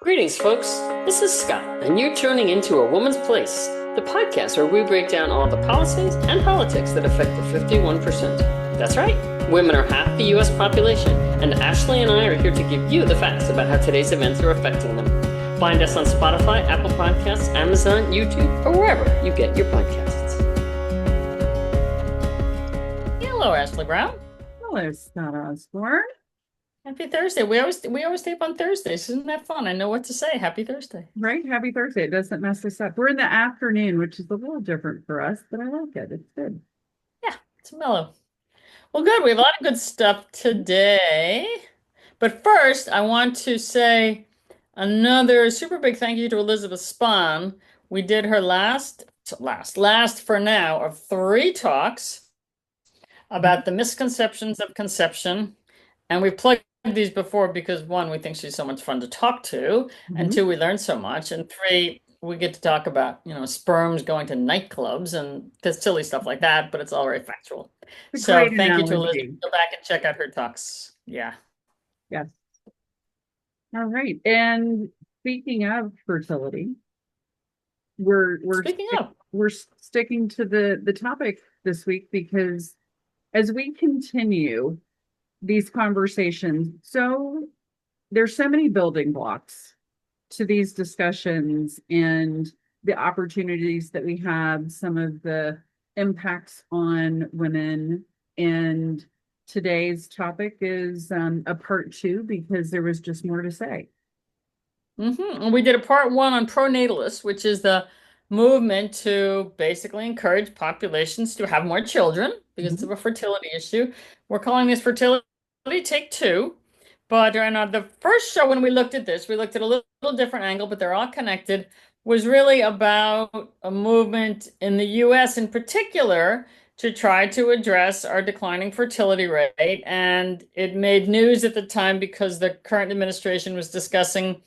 Greetings, folks. This is Scott, and you're tuning into A Woman's Place, the podcast where we break down all the policies and politics that affect the 51%. That's right, women are half the U.S. population, and Ashley and I are here to give you the facts about how today's events are affecting them. Find us on Spotify, Apple Podcasts, Amazon, YouTube, or wherever you get your podcasts. Hello, Ashley Brown. Hello, Scott Osborne. Happy Thursday. We always tape on Thursdays. Isn't that fun? I know what to say. Happy Thursday. Right? Happy Thursday. It doesn't mess us up. We're in the afternoon, which is a little different for us, but I like it. It's good. Yeah, it's mellow. Well, good. We have a lot of good stuff today. But first, I want to say another super big thank you to Elizabeth Spahn. We did her last for now of 3 talks about the misconceptions of conception. And we plugged these before because 1, we think she's so much fun to talk to, and 2, we learned so much, and 3, we get to talk about, sperms going to nightclubs and silly stuff like that, but it's all very factual. It's a So great thank you to analogy. Elizabeth. Go back and check out her talks. Yeah. Yes. All right. And speaking of fertility, we're Speaking of, we're sticking to the topic this week because as we continue these conversations, so there's so many building blocks to these discussions and the opportunities that we have, some of the impacts on women. And today's topic is a part 2 because there was just more to say. And we did a part 1 on pronatalists, which is the movement to basically encourage populations to have more children because of a fertility issue. We're calling this fertility take 2. But the first show, when we looked at this, we looked at a little different angle, but they're all connected, was really about a movement in the US in particular to try to address our declining fertility rate. And it made news at the time because the current administration was discussing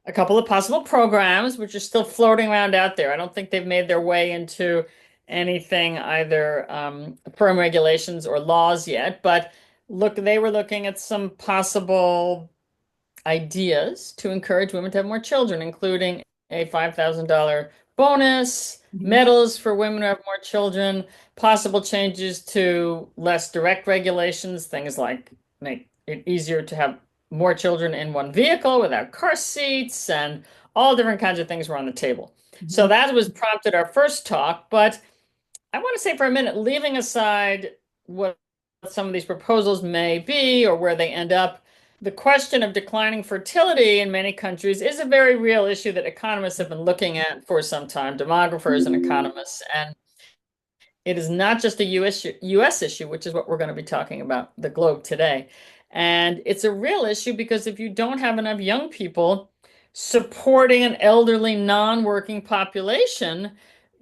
a couple of possible programs, which are still floating around out there. I don't think they've made their way into anything, either firm regulations or laws yet, but they were looking at some possible ideas to encourage women to have more children, including a $5,000 bonus, medals for women who have more children, possible changes to less direct regulations, things like make it easier to have more children in one vehicle without car seats, and all different kinds of things were on the table. So that was prompted our first talk, but I want to say for a minute, leaving aside what some of these proposals may be or where they end up, the question of declining fertility in many countries is a very real issue that economists have been looking at for some time, demographers and economists. And it is not just a US issue, which is what we're going to be talking about, the globe today. And it's a real issue because if you don't have enough young people supporting an elderly, non-working population,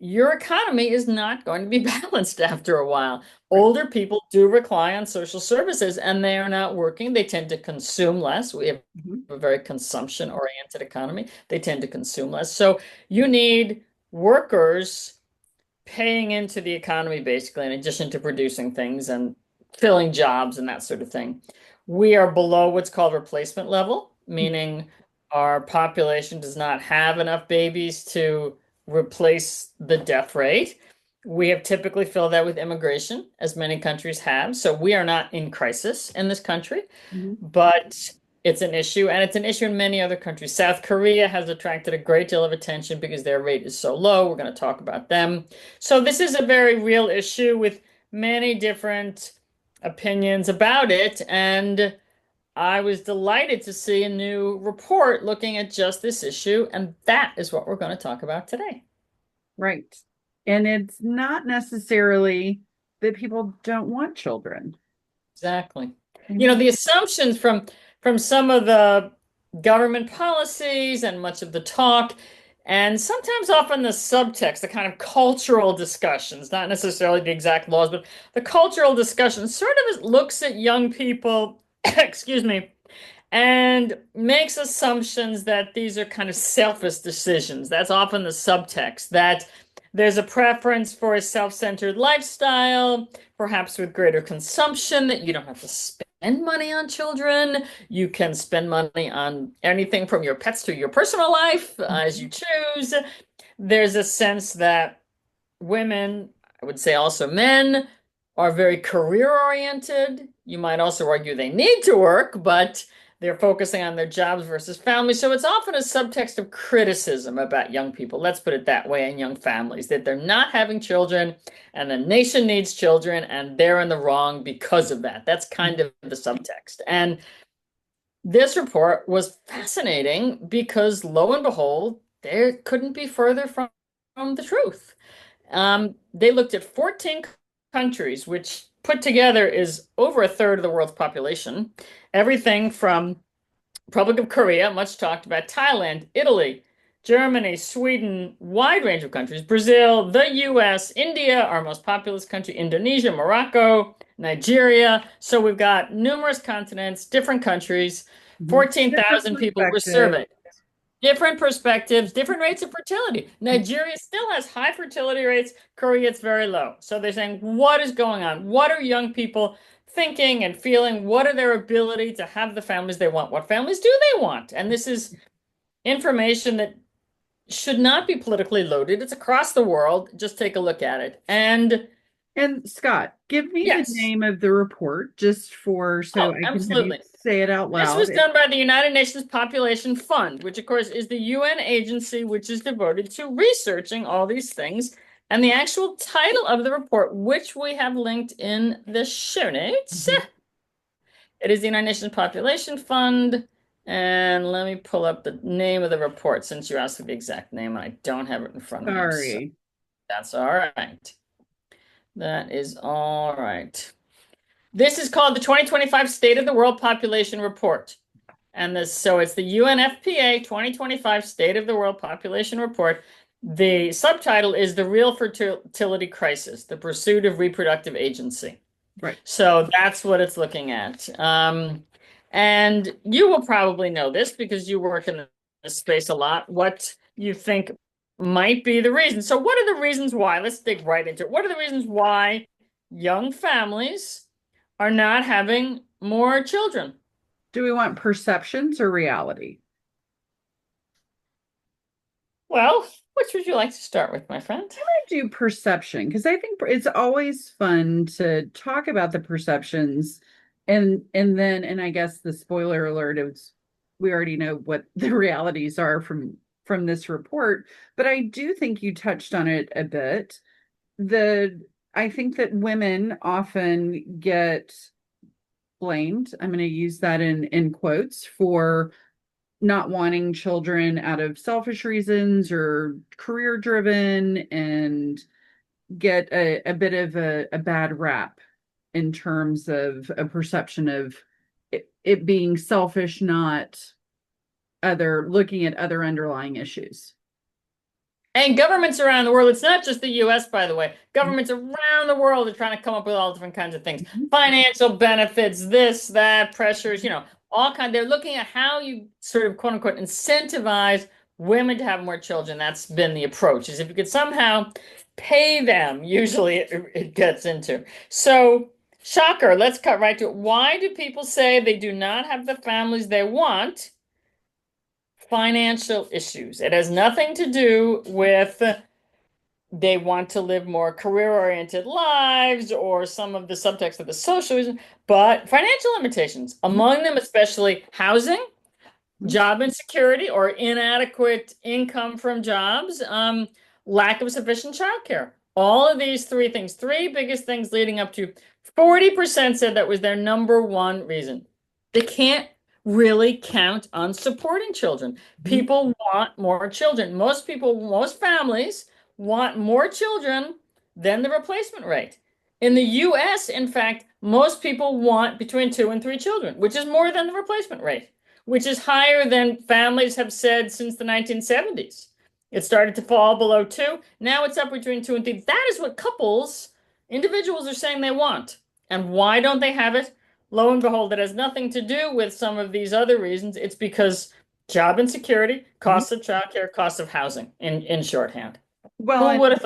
your economy is not going to be balanced after a while. Older people do rely on social services and they are not working. They tend to consume less. We have a very consumption-oriented economy. They tend to consume less. So you need workers paying into the economy, basically, in addition to producing things and filling jobs and that sort of thing. We are below what's called replacement level, meaning our population does not have enough babies to replace the death rate. We have typically filled that with immigration, as many countries have. So we are not in crisis in this country, but it's an issue, and it's an issue in many other countries. South Korea has attracted a great deal of attention because their rate is so low. We're going to talk about them. So this is a very real issue with many different opinions about it. And I was delighted to see a new report looking at just this issue. And that is what we're going to talk about today. Right. And it's not necessarily that people don't want children. Exactly. The assumptions from some of the government policies and much of the talk, and sometimes often the subtext, the kind of cultural discussions, not necessarily the exact laws, but the cultural discussion sort of looks at young people, excuse me, and makes assumptions that these are kind of selfish decisions. That's often the subtext, that there's a preference for a self-centered lifestyle, perhaps with greater consumption, that you don't have to spend spend money on children. You can spend money on anything from your pets to your personal life as you choose. There's a sense that women, I would say also men, are very career oriented. You might also argue they need to work, but they're focusing on their jobs versus family. So it's often a subtext of criticism about young people, let's put it that way, and young families, that they're not having children and the nation needs children and they're in the wrong because of that. That's kind of the subtext. And this report was fascinating because lo and behold, there couldn't be further from the truth. They looked at 14 countries, which put together is over a third of the world's population. Everything from Republic of Korea, much talked about, Thailand, Italy, Germany, Sweden, wide range of countries, Brazil, the US, India, our most populous country, Indonesia, Morocco, Nigeria. So we've got numerous continents, different countries, Different 14,000 people were perspective. surveyed. Different perspectives, different rates of fertility. Nigeria still has high fertility rates. Korea, it's very low. So they're saying, what is going on? What are young people thinking and feeling? What are their ability to have the families they want? What families do they want? And this is information that should not be politically loaded. It's across the world. Just take a look at it. And And Scott, give me the yes, name of the report just for so oh, I can have you absolutely. say it out This loud. was done by the United Nations Population Fund, which of course is the UN agency which is devoted to researching all these things. And the actual title of the report, which we have linked in the show notes, Mhm. it is the United Nations Population Fund. And let me pull up the name of the report since you asked for the exact name. I don't have it in front of me. So Sorry. that's all right. That is all right. This is called the 2025 State of the World Population Report. And so it's the UNFPA 2025 State of the World Population Report. The subtitle is The Real Fertility Crisis, the Pursuit of Reproductive Agency. Right. So that's what it's looking at. And you will probably know this because you work in this space a lot, what you think might be the reason. So what are the reasons why? Let's dig right into it. What are the reasons why young families are not having more children? Do we want perceptions or reality? Well, which would you like to start with, my friend? I do perception because I think it's always fun to talk about the perceptions and then and I guess the spoiler alert is we already know what the realities are from this report, but I do think you touched on it a bit. The I think that women often get blamed. I'm going to use that in quotes for not wanting children out of selfish reasons or career driven and get a bit of a bad rap in terms of a perception of it being selfish, not other looking at other underlying issues. And governments around the world, it's not just the US, by the way. Governments around the world are trying to come up with all different kinds of things. Mhm. Financial benefits, this, that, pressures, all kind. They're looking at how you sort of quote unquote incentivize women to have more children. That's been the approach, is if you could somehow pay them, usually it gets into. So, shocker, let's cut right to it. Why do people say they do not have the families they want? Financial issues. It has nothing to do with they want to live more career-oriented lives or some of the subtext of the socialism, but financial limitations, among them especially housing, Mhm. job insecurity or inadequate income from jobs, lack of sufficient childcare. All of these three things, three biggest things leading up to 40% said that was their number one reason. They can't really count on supporting children. Mhm. People want more children. Most people, most families want more children than the replacement rate. In the US, in fact, most people want between 2 and 3 children, which is more than the replacement rate, which is higher than families have said since the 1970s. It started to fall below 2. Now it's up between 2 and 3. That is what couples, individuals are saying they want. And why don't they have it? Lo and behold, it has nothing to do with some of these other reasons. It's because job insecurity, Mhm. costs of childcare, costs of housing, in shorthand. Well, Who would have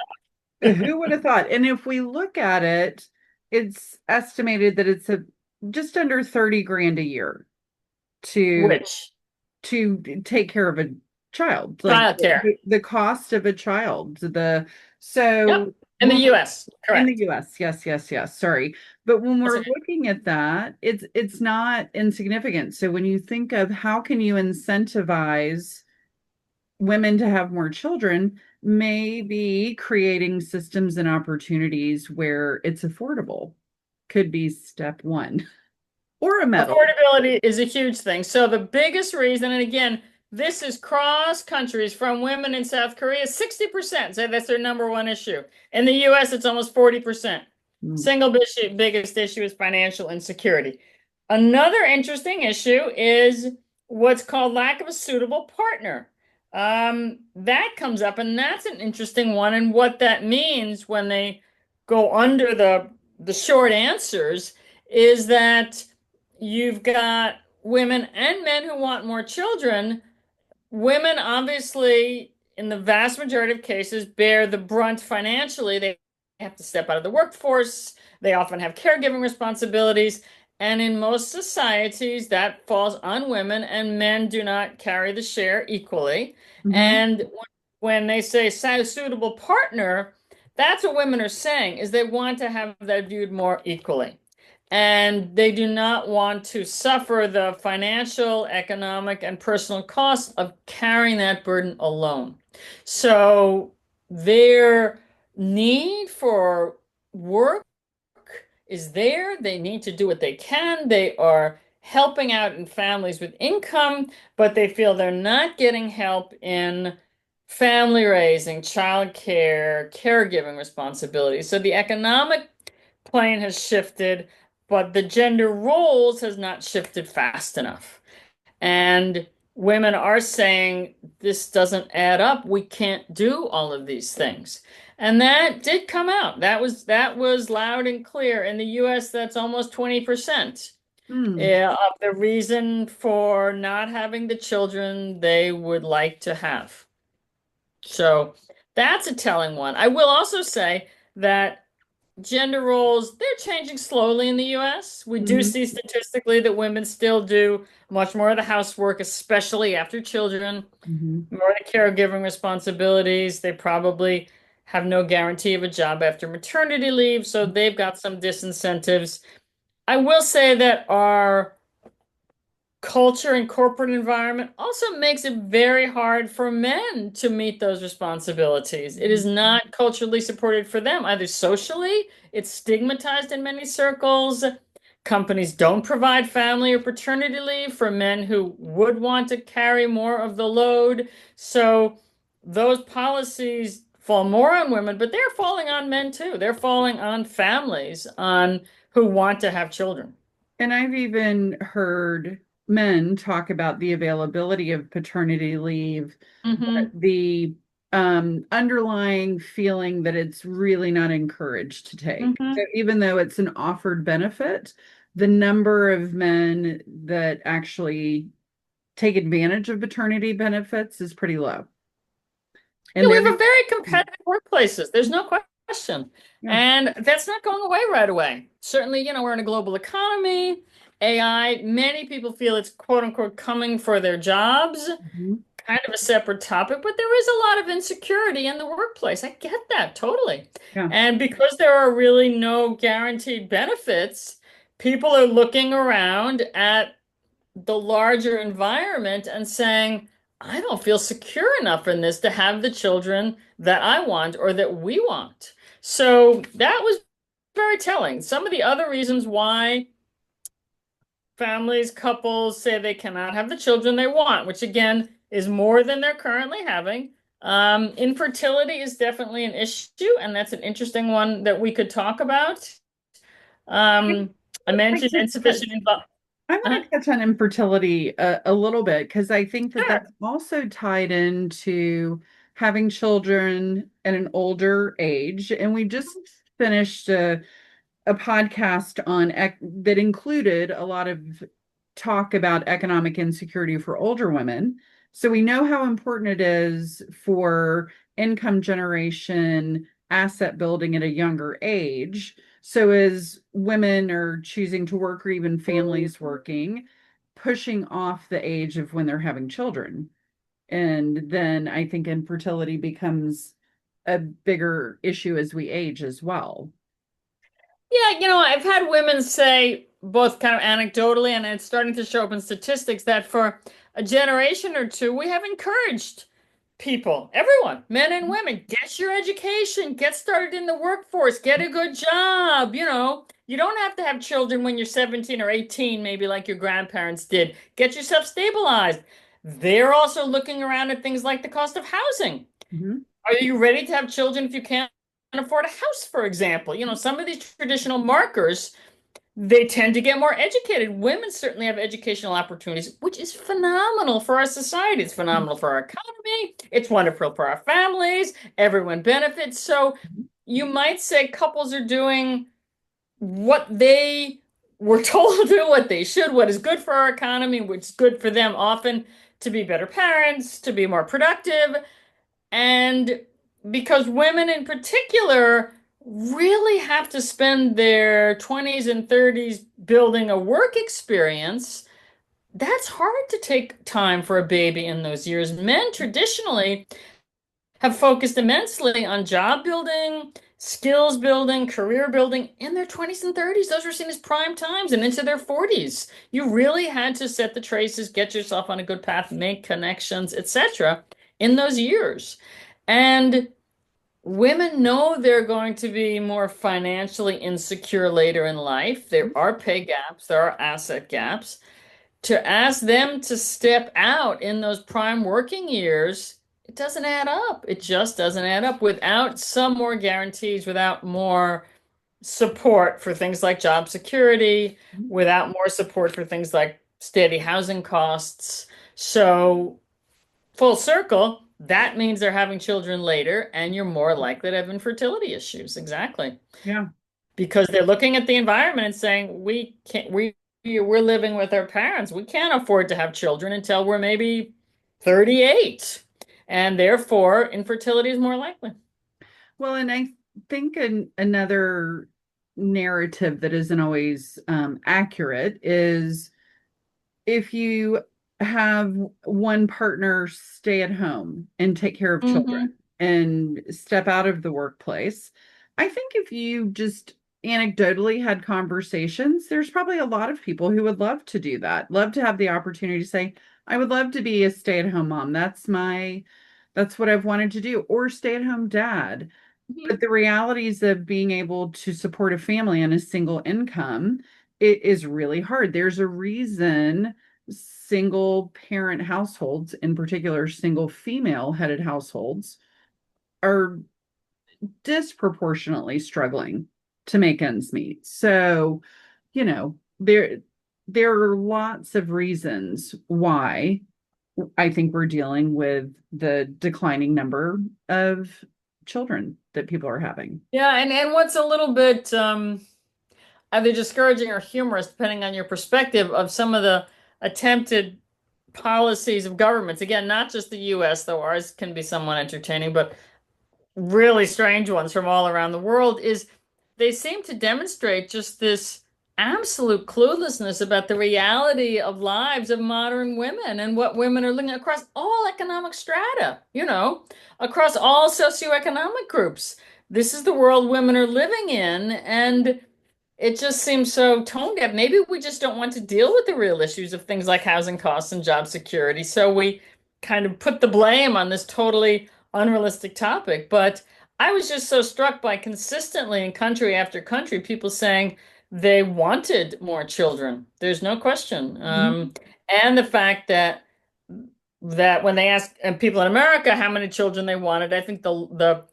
and thought? who would have thought? And if we look at it, it's estimated that it's a just under 30 grand a year to Which take care of a child, like childcare. the cost of a child. Yep. So In the when US. in the Correct. US, yes, yes, yes, sorry. But when That's we're okay. looking at that, it's not insignificant. So when you think of how can you incentivize women to have more children, maybe creating systems and opportunities where it's affordable could be step one, or a medal. Affordability is a huge thing. So the biggest reason, and again, this is cross countries from women in South Korea, 60% say that's their number one issue. In the US, it's almost 40%. Mm. Biggest issue is financial insecurity. Another interesting issue is what's called lack of a suitable partner. That comes up, and that's an interesting one. And what that means when they go under the short answers is that you've got women and men who want more children. Women, obviously, in the vast majority of cases, bear the brunt financially. They have to step out of the workforce. They often have caregiving responsibilities. And in most societies, that falls on women, and men do not carry the share equally. Hmm. And when they say suitable partner, that's what women are saying, is they want to have that viewed more equally. And they do not want to suffer the financial, economic, and personal costs of carrying that burden alone. So their need for work is there. They need to do what they can. They are helping out in families with income, but they feel they're not getting help in family raising, child care, caregiving responsibilities. So the economic plane has shifted, but the gender roles has not shifted fast enough. And women are saying this doesn't add up. We can't do all of these things. And that did come out. That was loud and clear. In the US, that's almost 20%. Hmm. Yeah, of the reason for not having the children they would like to have. So that's a telling one. I will also say that gender roles, they're changing slowly in the US. We do Hmm. see statistically that women still do much more of the housework, especially after children, Hmm. more of the caregiving responsibilities. They probably have no guarantee of a job after maternity leave, so they've got some disincentives. I will say that our culture and corporate environment also makes it very hard for men to meet those responsibilities. It is not culturally supported for them, either socially, it's stigmatized in many circles. Companies don't provide family or paternity leave for men who would want to carry more of the load. So those policies fall more on women, but they're falling on men too. They're falling on families, on who want to have children. And I've even heard men talk about the availability of paternity leave, but Hmm. the underlying feeling that it's really not encouraged to take. So Hmm. even though it's an offered benefit, the number of men that actually take advantage of paternity benefits is pretty low. Yeah, And we there, have a very competitive workplaces. There's no question. yeah. And that's not going away right away. Certainly, we're in a global economy, AI, many people feel it's quote unquote coming for their jobs, Mhm. kind of a separate topic, but there is a lot of insecurity in the workplace. I get that totally. Yeah. And because there are really no guaranteed benefits, people are looking around at the larger environment and saying, I don't feel secure enough in this to have the children that I want or that we want. So that was very telling. Some of the other reasons why families, couples say they cannot have the children they want, which again is more than they're currently having. Infertility is definitely an issue, and that's an interesting one that we could talk about. Um, I I'd like mentioned to touch insufficient involvement. I want to touch on infertility a little bit because I think that Sure. that's also tied into having children at an older age. And we just finished a podcast on that included a lot of talk about economic insecurity for older women. So we know how important it is for income generation asset building at a younger age. So as women are choosing to work or even families working, pushing off the age of when they're having children. And then I think infertility becomes a bigger issue as we age as well. Yeah, I've had women say, both kind of anecdotally and it's starting to show up in statistics, that for a generation or two, we have encouraged people, everyone, men and women, get your education, get started in the workforce, get a good job. You don't have to have children when you're 17 or 18, maybe like your grandparents did. Get yourself stabilized. They're also looking around at things like the cost of housing. Mhm. Are you ready to have children if you can't afford a house, for example? Some of these traditional markers, they tend to get more educated. Women certainly have educational opportunities, which is phenomenal for our society. It's phenomenal for our economy. It's wonderful for our families. Everyone benefits. So you might say couples are doing what they were told to do, what they should, what is good for our economy, what's good for them often to be better parents, to be more productive. And because women in particular really have to spend their 20s and 30s building a work experience, that's hard to take time for a baby in those years. Men traditionally have focused immensely on job building, skills building, career building in their 20s and 30s. Those were seen as prime times and into their 40s. You really had to set the traces, get yourself on a good path, make connections, etc. in those years. And women know they're going to be more financially insecure later in life. There are pay gaps, there are asset gaps. To ask them to step out in those prime working years, it doesn't add up. It just doesn't add up without some more guarantees, without more support for things like job security, without more support for things like steady housing costs. So, full circle, that means they're having children later, and you're more likely to have infertility issues. Exactly. Yeah. Because they're looking at the environment and saying, we can't, we're living with our parents. We can't afford to have children until we're maybe 38. And therefore, infertility is more likely. Well, and I think another narrative that isn't always accurate is if you have one partner stay at home and take care of children Hmm. and step out of the workplace, I think if you just anecdotally had conversations, there's probably a lot of people who would love to do that, love to have the opportunity to say, I would love to be a stay-at-home mom. That's what I've wanted to do, or stay-at-home dad. But the realities of being able to support a family on a single income, it is really hard. There's a reason single parent households, in particular single female headed households, are disproportionately struggling to make ends meet. So, you know, there are lots of reasons why I think we're dealing with the declining number of children that people are having. Yeah, and what's a little bit either discouraging or humorous, depending on your perspective, of some of the attempted policies of governments. Again, not just the US, though ours can be somewhat entertaining, but really strange ones from all around the world, is they seem to demonstrate just this absolute cluelessness about the reality of lives of modern women and what women are living across all economic strata, across all socioeconomic groups. This is the world women are living in, and it just seems so tone deaf. Maybe we just don't want to deal with the real issues of things like housing costs and job security. So we kind of put the blame on this totally unrealistic topic. But I was just so struck by consistently in country after country, people saying they wanted more children. There's no question. Mhm. And the fact that when they asked people in America how many children they wanted, I think the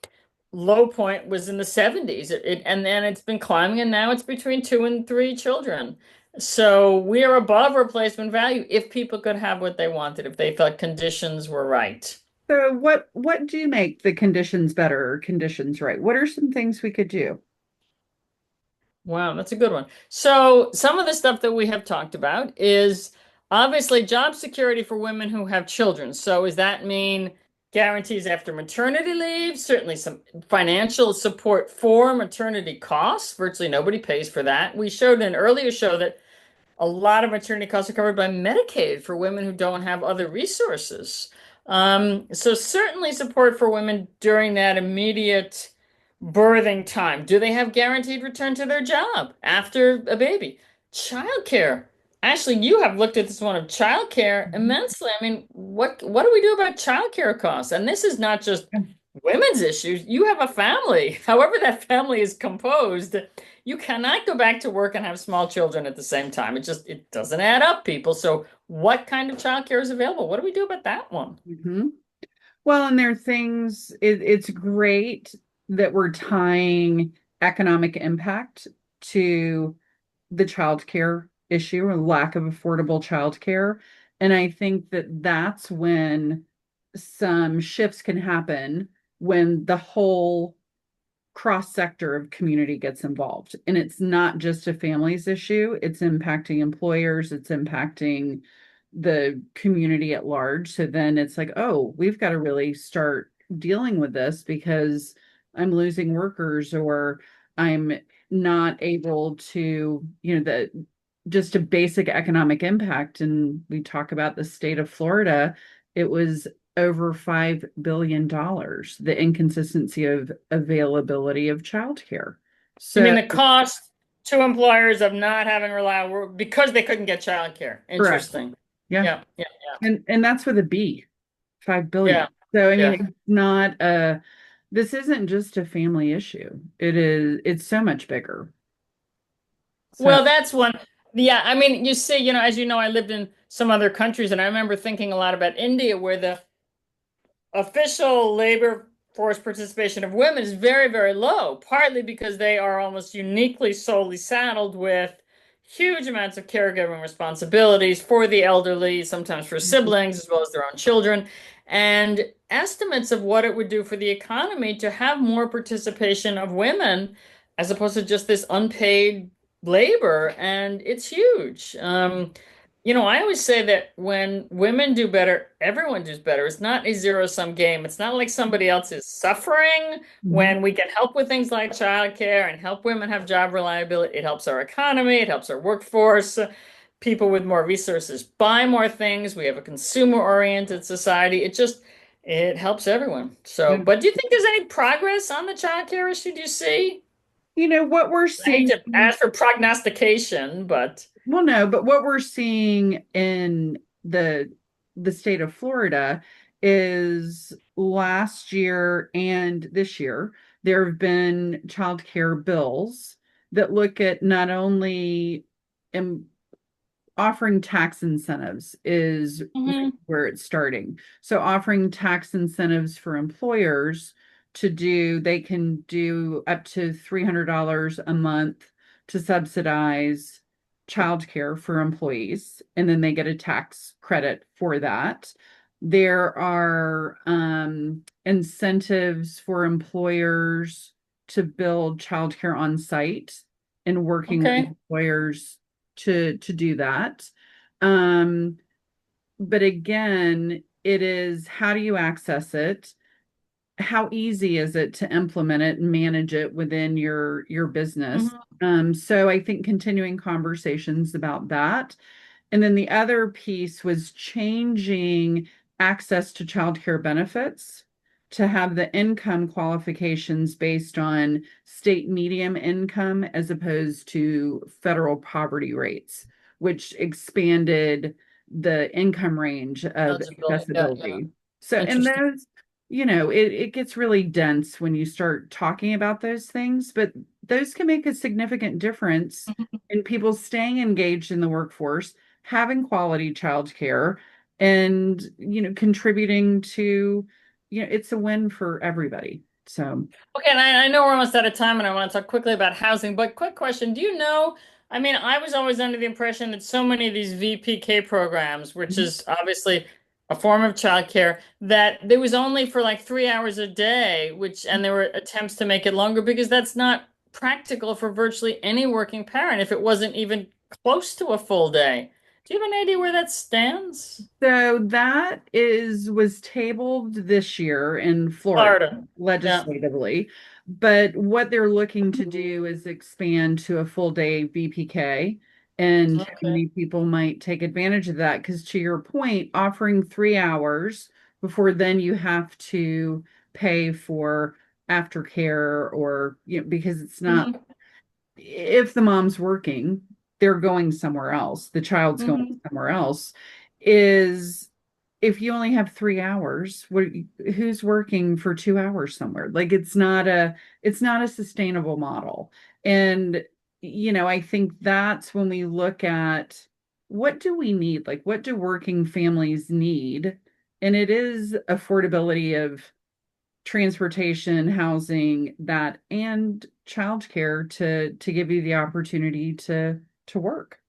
low point was in the 70s. And then it's been climbing, and now it's between 2 and 3 children. So we are above replacement value if people could have what they wanted, if they thought conditions were right. So what do make the conditions better or conditions right? What are some things we could do? Wow, that's a good one. So some of the stuff that we have talked about is obviously job security for women who have children. So does that mean guarantees after maternity leave, certainly some financial support for maternity costs. Virtually nobody pays for that. We showed in an earlier show that a lot of maternity costs are covered by Medicaid for women who don't have other resources. So certainly support for women during that immediate birthing time. Do they have guaranteed return to their job after a baby? Childcare. Ashley, you have looked at this one of childcare Mhm. immensely. I mean, what do we do about childcare costs? And this is not just women's issues. You have a family. However that family is composed, you cannot go back to work and have small children at the same time. It doesn't add up, people. So what kind of childcare is available? What do we do about that one? Mhm. Well, and there are things, it's great that we're tying economic impact to the childcare issue or lack of affordable childcare. And I think that that's when some shifts can happen when the whole cross sector of community gets involved. And it's not just a families issue, it's impacting employers, it's impacting the community at large. So then it's like, oh, we've got to really start dealing with this because I'm losing workers or I'm not able to, the just a basic economic impact. And we talk about the state of Florida, it was over $5 billion, the inconsistency of availability of childcare. You So, mean the cost to employers of not having reliable work because they couldn't get childcare? correct. Interesting. Yeah. Yeah, yeah, And that's with a B, 5 billion. yeah, So I mean, yeah. it's not this isn't just a family issue. It's so much bigger. So Well, that's one. Yeah, I mean, you see, as you know, I lived in some other countries, and I remember thinking a lot about India, where the official labor force participation of women is very, very low, partly because they are almost uniquely solely saddled with huge amounts of caregiving responsibilities for the elderly, sometimes for siblings, as well as their own children, and estimates of what it would do for the economy to have more participation of women as opposed to just this unpaid labor. And it's huge. I always say that when women do better, everyone does better. It's not a zero-sum game. It's not like somebody else is suffering. Mhm. When we can help with things like childcare and help women have job reliability, it helps our economy, it helps our workforce. People with more resources buy more things. We have a consumer-oriented society. It helps everyone. So, Yeah. but do you think there's any progress on the childcare issue? Do you see? What we're I hate seeing. to ask for prognostication, but Well, no, but what we're seeing in the state of Florida is last year and this year, there have been child care bills that look at not only offering tax incentives is really Mhm. where it's starting. So offering tax incentives for employers they can do up to $300 a month to subsidize childcare for employees, and then they get a tax credit for that. There are incentives for employers to build childcare on site and working with Okay. employers to do that. Um, but again, it is how do you access it? How easy is it to implement it and manage it within your business? Mhm. So I think continuing conversations about that. And then the other piece was changing access to childcare benefits to have the income qualifications based on state medium income as opposed to federal poverty rates, which expanded the income range of Eligibility. Yeah, yeah. accessibility. So, and Interesting. those, it gets really dense when you start talking about those things, but those can make a significant difference in people staying engaged in the workforce, having quality childcare, and contributing to, it's a win for everybody. So, Okay, and I know we're almost out of time, and I want to talk quickly about housing, but quick question. Do you know? I mean, I was always under the impression that so many of these VPK programs, which mhm, is obviously a form of childcare, that there was only for like 3 hours a day, and there were attempts to make it longer because that's not practical for virtually any working parent if it wasn't even close to a full day. Do you have an idea where that stands? So that was tabled this year in Florida Florida. Yeah. legislatively, but what they're looking to do is expand to a full day VPK, and how Okay. many people might take advantage of that? Because to your point, offering 3 hours before then you have to pay for aftercare, or because it's not, Hmm. if the mom's working, they're going somewhere else, the child's going Hmm. somewhere else, is if you only have 3 hours, who's working for 2 hours somewhere? Like it's not a sustainable model. And I think that's when we look at what do we need? Like what do working families need? And it is affordability of transportation, housing, that and childcare to give you the opportunity to work.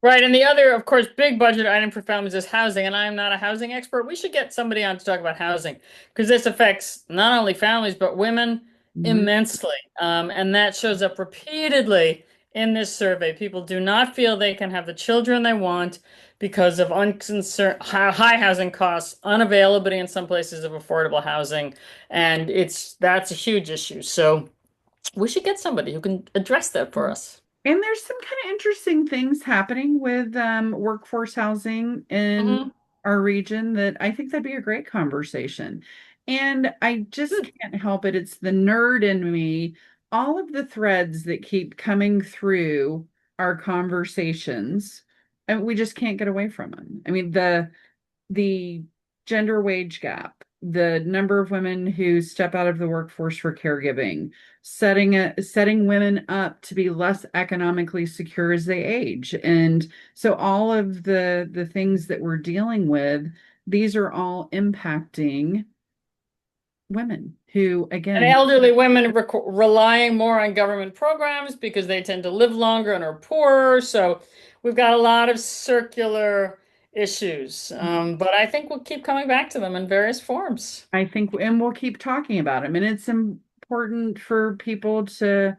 Right, and the other, of course, big budget item for families is housing, and I'm not a housing expert. We should get somebody on to talk about housing because this affects not only families but women Mhm. immensely, and that shows up repeatedly in this survey. People do not feel they can have the children they want because of high housing costs, unavailability in some places of affordable housing, and that's a huge issue. So we should get somebody who can address that for us. And there's some kind of interesting things happening with workforce housing in Hmm. our region that I think that'd be a great conversation. And I just Good. can't help it. It's the nerd in me. All of the threads that keep coming through our conversations, and we just can't get away from them. I mean, the gender wage gap, the number of women who step out of the workforce for caregiving, setting women up to be less economically secure as they age. And so all of the things that we're dealing with, these are all impacting women who And again, elderly women relying more on government programs because they tend to live longer and are poorer. So we've got a lot of circular issues. But I think we'll keep coming back to them in various forms. I think, and we'll keep talking about them. And it's important for people to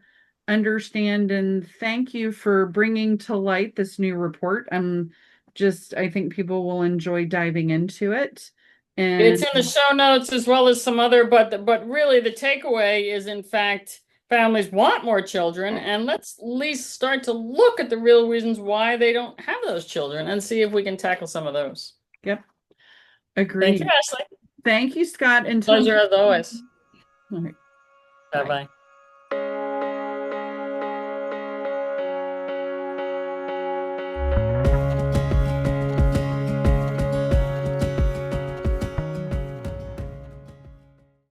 understand. And thank you for bringing to light this new report. I think people will enjoy diving into it. It's And in the show notes as well as some other, but really the takeaway is in fact families want more children, and let's at least start to look at the real reasons why they don't have those children and see if we can tackle some of those. yep, Thank you, agreed. Ashley. Thank you, Scott. Until Pleasure next as always. time. All right, Bye bye. bye.